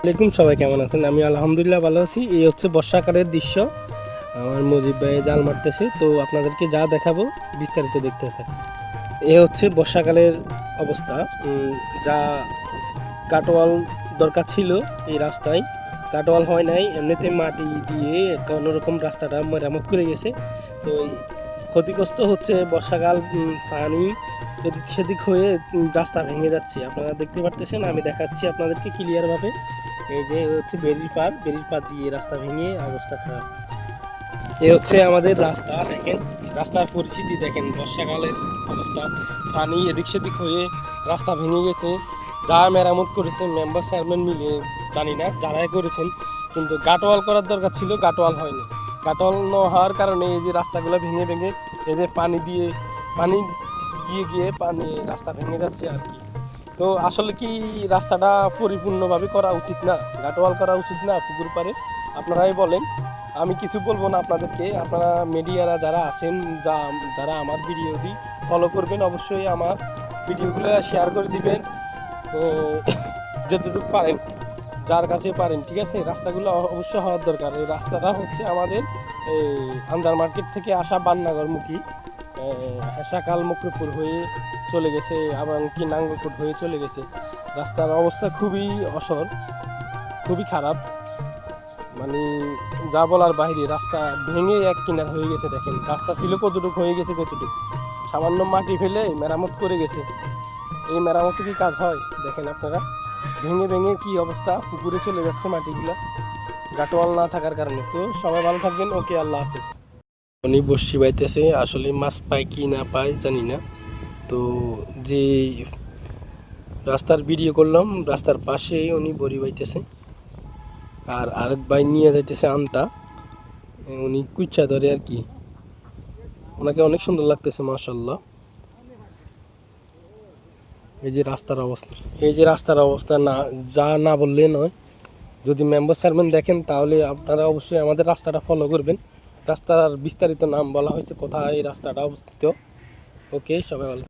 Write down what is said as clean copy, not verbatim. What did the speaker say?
আসসালামাইকুম, সবাই কেমন আছেন? আমি আলহামদুলিল্লাহ ভালো আছি। এই হচ্ছে বর্ষাকালের দৃশ্য। আমার মুজিব ভাই জাল মারতেছে, তো আপনাদেরকে যা দেখাবো বিস্তারিত দেখতে থাকে। এ হচ্ছে বর্ষাকালের অবস্থা। যা কাটোয়াল দরকার ছিল এই রাস্তায়, কাটোয়াল হয় নাই, এমনিতে মাটি দিয়ে কোনোরকম রাস্তাটা মেরামত করে গেছে। তো ক্ষতিগ্রস্ত হচ্ছে বর্ষাকাল, পানি এদিক সেদিক হয়ে রাস্তা ভেঙে যাচ্ছে। আপনারা দেখতে পারতেছেন, আমি দেখাচ্ছি আপনাদেরকে ক্লিয়ারভাবে। এই যে হচ্ছে বেরির পার দিয়ে রাস্তা ভেঙে অবস্থা খারাপ। এ হচ্ছে আমাদের রাস্তা, দেখেন রাস্তার পরিস্থিতি দেখেন। বর্ষাকালের অবস্থা, পানি এদিক সেদিক হয়ে রাস্তা ভেঙে গেছে। যা মেরামত করেছে মেম্বার চেয়ারম্যান মিলে জানি না যারাই করেছেন, কিন্তু গাটোয়াল করার দরকার ছিল, গাটোয়াল হয়নি। গাটোয়াল না হওয়ার কারণে এই যে রাস্তাগুলো ভেঙে ভেঙে এই যে পানি গিয়ে পানি রাস্তা ভেঙে যাচ্ছে আর কি। তো আসলে কি রাস্তাটা পরিপূর্ণভাবে করা উচিত না, গাটোয়াল করা উচিত না পুকুর পাড়ে? আপনারাই বলেন, আমি কিছু বলবো না আপনাদেরকে। আপনারা মিডিয়ারা যারা আছেন, যারা আমার ভিডিওটি ফলো করবেন, অবশ্যই আমার ভিডিওগুলো শেয়ার করে দিবেন যতটুকু পারেন, যার কাছে পারেন, ঠিক আছে? রাস্তাগুলো অবশ্যই হওয়ার দরকার। এই রাস্তাটা হচ্ছে আমাদের এই আনজার মার্কেট থেকে আসা বান্নাগরমুখী, হেসাকাল মকরপুর হয়ে চলে গেছে, আবার কি নাঙ্গলকোট হয়ে চলে গেছে। রাস্তার অবস্থা খুবই অসর, খুবই খারাপ, মানে যা বলার বাইরে। রাস্তা ভেঙে এক কিনার হয়ে গেছে। দেখেন রাস্তা ছিল কতটুকু, হয়ে গেছে কতটুকু, সামান্য মাটি ফেলে মেরামত করে গেছে। এই মেরামতে কি কাজ হয়? দেখেন আপনারা, ভেঙে ভেঙে কি অবস্থা, পুকুরে চলে যাচ্ছে মাটিগুলা গাটোয়াল না থাকার কারণে। তো সবাই ভালো থাকবেন, ওকে, আল্লাহ হাফিজ। উনি বসি বাইতেছে, আসলে মাছ পায় কি না পায় জানি না। তো যে রাস্তার ভিডিও করলাম, রাস্তার পাশে উনি বড়ি বাইতেছে, আর আরেক ভাই নিয়ে যাইতেছে আনতা, উনি কুচ্ছা ধরে আর কি। ওনাকে অনেক সুন্দর লাগতেছে, মাশাল্লাহ। এই যে রাস্তার অবস্থা, এই যে রাস্তার অবস্থা, না যা না বললে নয়। যদি মেম্বার চেয়ারম্যান দেখেন তাহলে আপনারা অবশ্যই আমাদের রাস্তাটা ফলো করবেন। রাস্তার বিস্তারিত নাম বলা হয়েছে, কোথায় এই রাস্তাটা অবস্থিত। ওকে, সবাই ভালো।